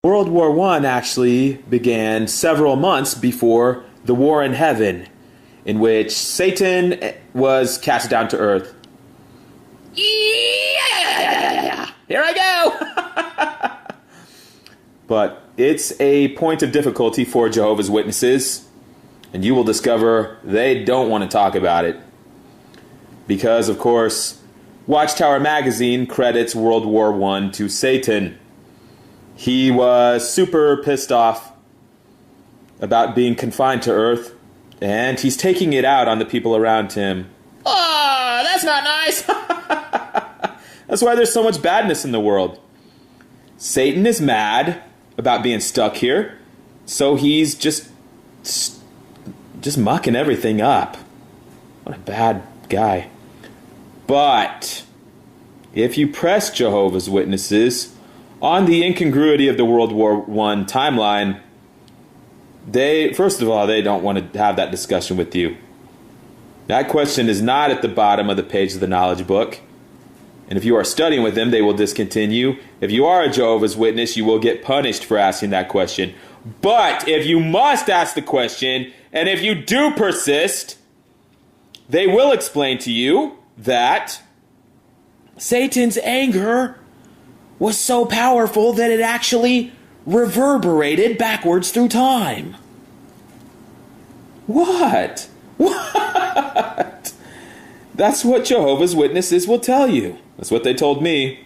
World War I actually began several months before the war in heaven, in which Satan was cast down to earth. Yeah! Here I go! But it's a point of difficulty for Jehovah's Witnesses, and you will discover they don't want to talk about it. Because, of course, Watchtower magazine credits World War I to Satan. He was super pissed off about being confined to Earth, and he's taking it out on the people around him. Oh, that's not nice! That's why there's so much badness in the world. Satan is mad about being stuck here, so he's just mucking everything up. What a bad guy. But if you press Jehovah's Witnesses on the incongruity of the World War I timeline, first of all, they don't want to have that discussion with you. That question is not at the bottom of the page of the knowledge book. And if you are studying with them, they will discontinue. If you are a Jehovah's Witness, you will get punished for asking that question. But if you must ask the question, and if you do persist, they will explain to you that Satan's anger was so powerful that it actually reverberated backwards through time. What? What? That's what Jehovah's Witnesses will tell you. That's what they told me.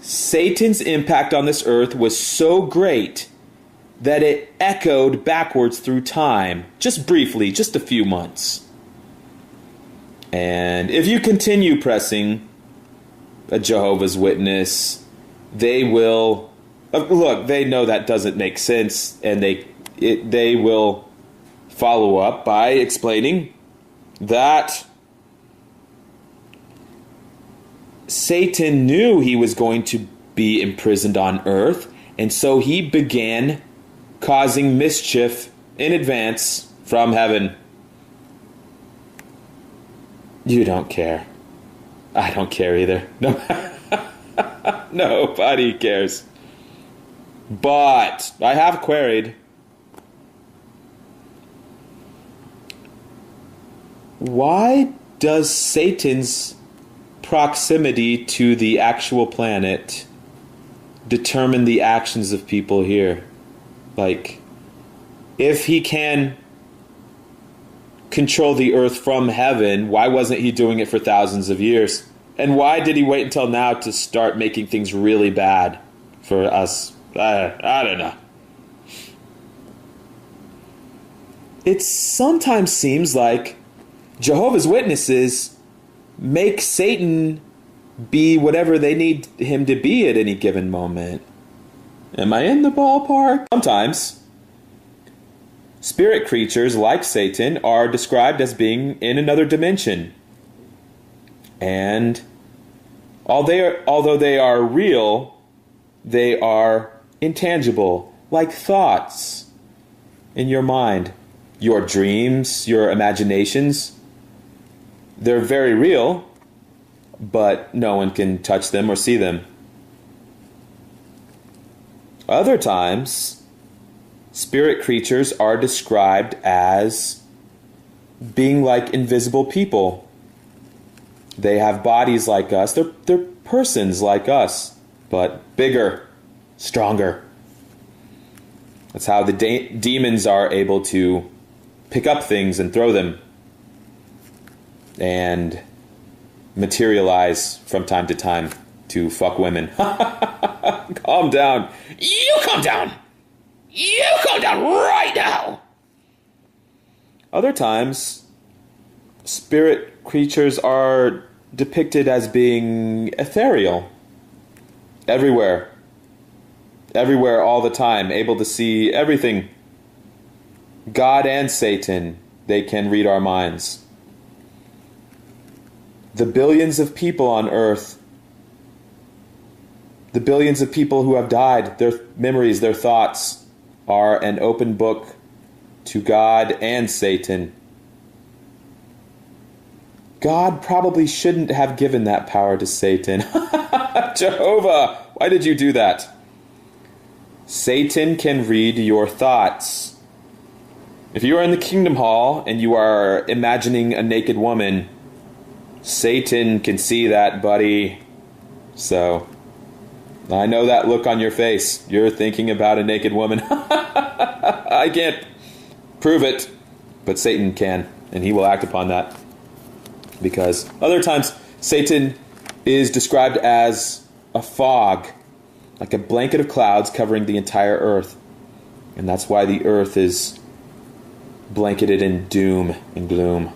Satan's impact on this earth was so great that it echoed backwards through time, just briefly, just a few months. And if you continue pressing a Jehovah's Witness, they will look, they know that doesn't make sense, and they will follow up by explaining that Satan knew he was going to be imprisoned on earth, and so he began causing mischief in advance from heaven. You don't care. I don't care either. No, nobody cares. But I have queried, why does Satan's proximity to the actual planet determine the actions of people here? Like, if he can control the earth from heaven, why wasn't he doing it for thousands of years? And why did he wait until now to start making things really bad for us? I don't know. It sometimes seems like Jehovah's Witnesses make Satan be whatever they need him to be at any given moment. Am I in the ballpark? Sometimes spirit creatures like Satan are described as being in another dimension. And although they are real, they are intangible, like thoughts in your mind. Your dreams, your imaginations, they're very real, but no one can touch them or see them. Other times, spirit creatures are described as being like invisible people. They have bodies like us. They're persons like us, but bigger, stronger. That's how the demons are able to pick up things and throw them and materialize from time to time to fuck women. Calm down. You calm down. You calm down right now. Other times, spirit creatures are depicted as being ethereal. Everywhere. Everywhere all the time. Able to see everything. God and Satan, they can read our minds. The billions of people on earth, the billions of people who have died, their memories, their thoughts are an open book to God and Satan. God probably shouldn't have given that power to Satan. Jehovah, why did you do that? Satan can read your thoughts. If you are in the Kingdom Hall and you are imagining a naked woman, Satan can see that, buddy. So, I know that look on your face. You're thinking about a naked woman. I can't prove it, but Satan can, and he will act upon that. Because other times, Satan is described as a fog, like a blanket of clouds covering the entire earth. And that's why the earth is blanketed in doom and gloom.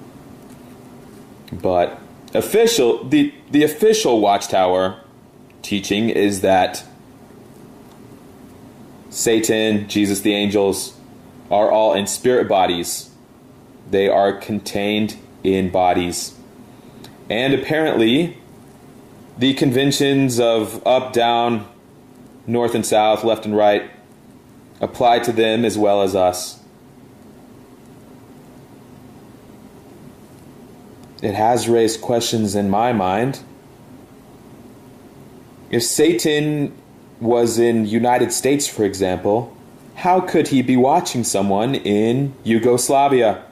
But the official Watchtower teaching is that Satan, Jesus, the angels, are all in spirit bodies. They are contained in bodies. And apparently, the conventions of up, down, north and south, left and right, apply to them as well as us. It has raised questions in my mind. If Satan was in United States, for example, how could he be watching someone in Yugoslavia?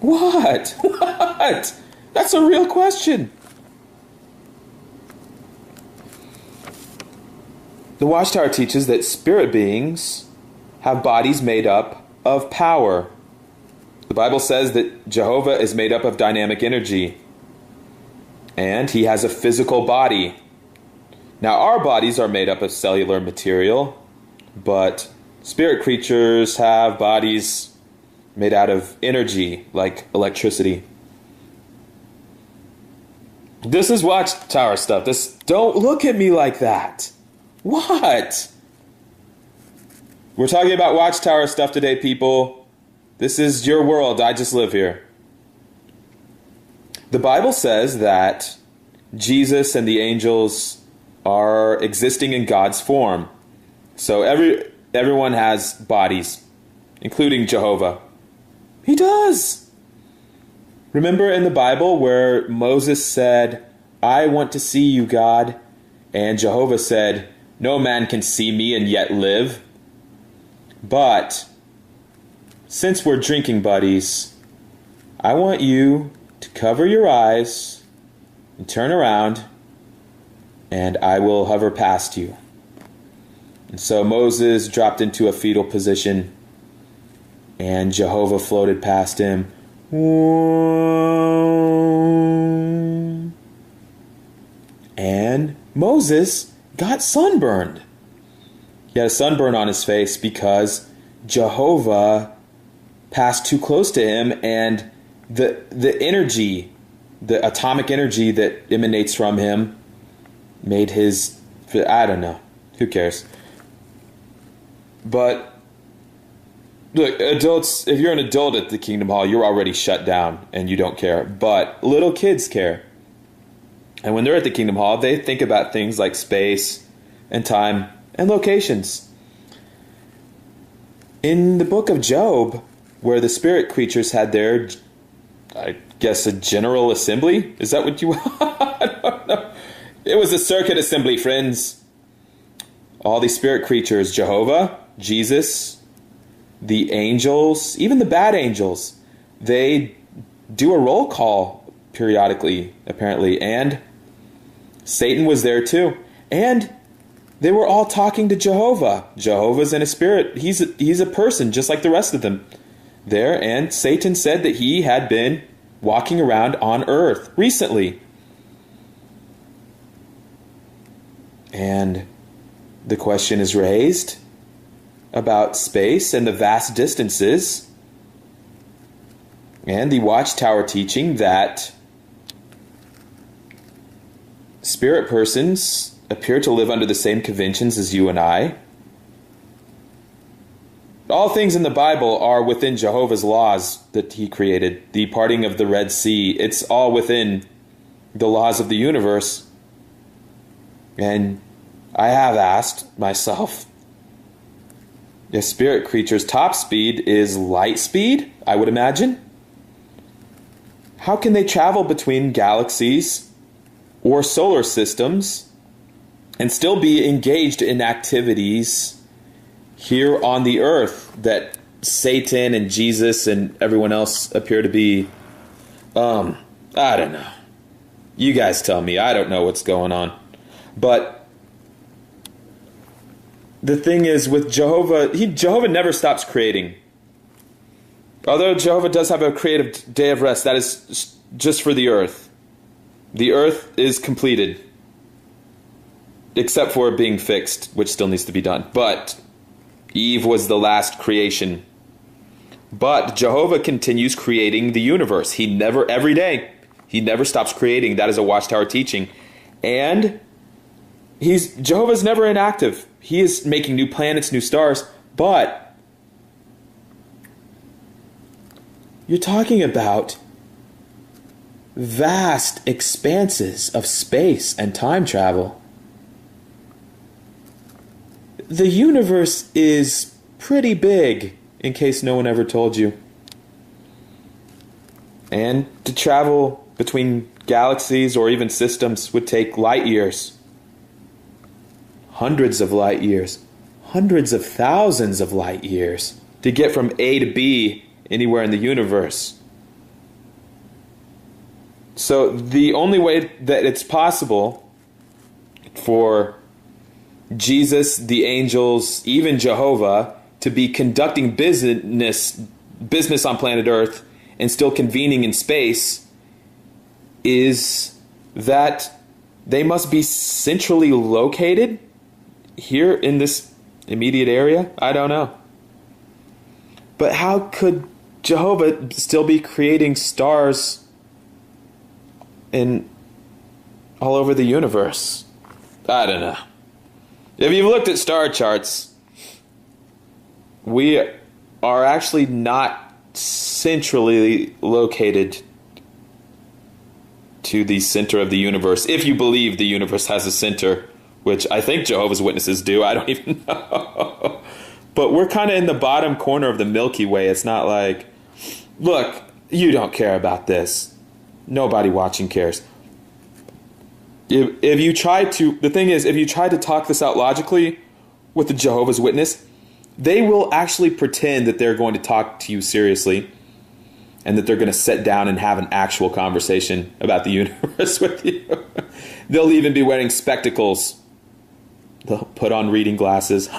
What? What? That's a real question. The Watchtower teaches that spirit beings have bodies made up of power. The Bible says that Jehovah is made up of dynamic energy, and he has a physical body. Now, our bodies are made up of cellular material, but spirit creatures have bodies made out of energy, like electricity. This is Watchtower stuff. Don't look at me like that. What? We're talking about Watchtower stuff today, people. This is your world. I just live here. The Bible says that Jesus and the angels are existing in God's form. So everyone has bodies, including Jehovah. He does. Remember in the Bible where Moses said, "I want to see you, God," and Jehovah said, "No man can see me and yet live." But since we're drinking buddies, I want you to cover your eyes and turn around, and I will hover past you. And so Moses dropped into a fetal position, and Jehovah floated past him. And Moses got sunburned. He had a sunburn on his face because Jehovah passed too close to him, and the energy, the atomic energy that emanates from him made his, I don't know, who cares? But look, adults, if you're an adult at the Kingdom Hall, you're already shut down and you don't care. But little kids care. And when they're at the Kingdom Hall, they think about things like space and time and locations. In the book of Job, where the spirit creatures had their, I guess, a general assembly? Is that what you I don't know. It was a circuit assembly, friends. All these spirit creatures, Jehovah, Jesus, the angels, even the bad angels, they do a roll call periodically, apparently. And Satan was there too. And they were all talking to Jehovah. Jehovah's in a spirit. He's a person just like the rest of them there. And Satan said that he had been walking around on earth recently. And the question is raised about space and the vast distances, and the Watchtower teaching that spirit persons appear to live under the same conventions as you and I. All things in the Bible are within Jehovah's laws that he created. The parting of the Red Sea, it's all within the laws of the universe. And I have asked myself, if spirit creatures' top speed is light speed, I would imagine, how can they travel between galaxies or solar systems and still be engaged in activities here on the earth that Satan and Jesus and everyone else appear to be. I don't know. You guys tell me. I don't know what's going on. But the thing is, with Jehovah, Jehovah never stops creating. Although Jehovah does have a creative day of rest, that is just for the earth. The earth is completed, except for it being fixed, which still needs to be done. But Eve was the last creation. But Jehovah continues creating the universe. Every day, he never stops creating. That is a Watchtower teaching. And Jehovah's never inactive. He is making new planets, new stars. But you're talking about vast expanses of space and time travel. The universe is pretty big, in case no one ever told you. And to travel between galaxies or even systems would take light years. Hundreds of light years. Hundreds of thousands of light years to get from A to B anywhere in the universe. So the only way that it's possible for Jesus, the angels, even Jehovah, to be conducting business on planet Earth and still convening in space is that they must be centrally located here in this immediate area. I don't know. But how could Jehovah still be creating stars all over the universe? I don't know. If you've looked at star charts, we are actually not centrally located to the center of the universe. If you believe the universe has a center, which I think Jehovah's Witnesses do. I don't even know. But we're kind of in the bottom corner of the Milky Way. It's not like, look, you don't care about this. Nobody watching cares. If you try to, the thing is, if you try to talk this out logically with the Jehovah's Witness, they will actually pretend that they're going to talk to you seriously and that they're going to sit down and have an actual conversation about the universe with you. They'll even be wearing spectacles. They'll put on reading glasses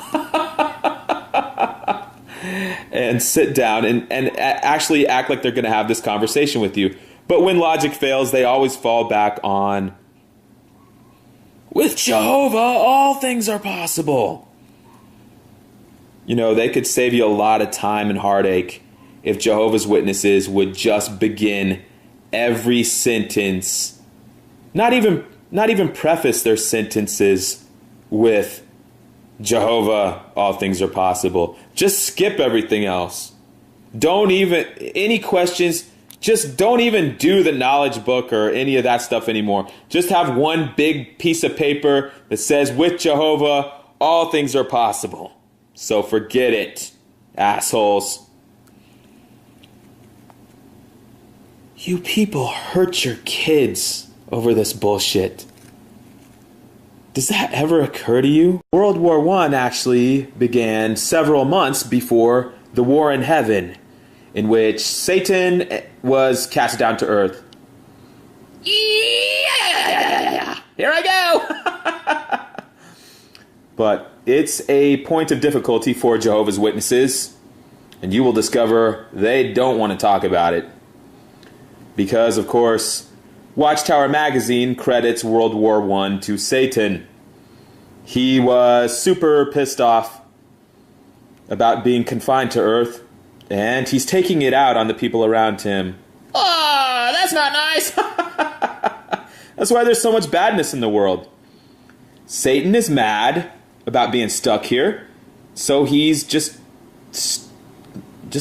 and sit down and actually act like they're going to have this conversation with you. But when logic fails, they always fall back on, with Jehovah, all things are possible. You know, they could save you a lot of time and heartache if Jehovah's Witnesses would just begin every sentence, not even preface their sentences with Jehovah, all things are possible. Just skip everything else. Any questions, just don't even do the knowledge book or any of that stuff anymore. Just have one big piece of paper that says, with Jehovah, all things are possible. So forget it, assholes. You people hurt your kids over this bullshit. Does that ever occur to you? World War I actually began several months before the war in heaven, in which Satan was cast down to earth. Yeah! Here I go! But it's a point of difficulty for Jehovah's Witnesses, and you will discover they don't want to talk about it. Because, of course, Watchtower magazine credits World War I to Satan. He was super pissed off about being confined to Earth, and he's taking it out on the people around him. Oh, that's not nice! That's why there's so much badness in the world. Satan is mad about being stuck here, so he's just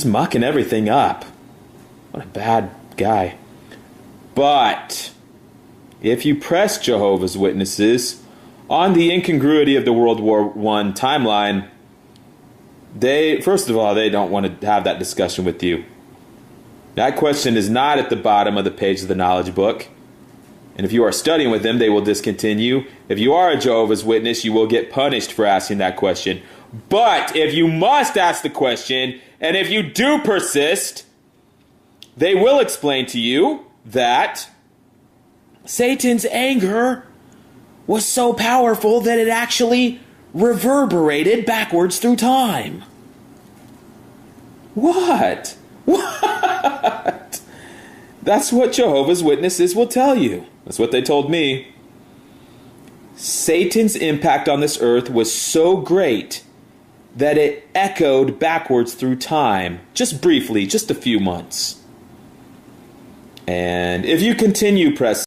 mucking everything up. What a bad guy. But if you press Jehovah's Witnesses on the incongruity of the World War I timeline, first of all, they don't want to have that discussion with you. That question is not at the bottom of the page of the knowledge book. And if you are studying with them, they will discontinue. If you are a Jehovah's Witness, you will get punished for asking that question. But if you must ask the question, and if you do persist, they will explain to you that Satan's anger was so powerful that it actually reverberated backwards through time. What? What? That's what Jehovah's Witnesses will tell you. That's what they told me. Satan's impact on this earth was so great that it echoed backwards through time, just briefly, just a few months. And if you continue pressing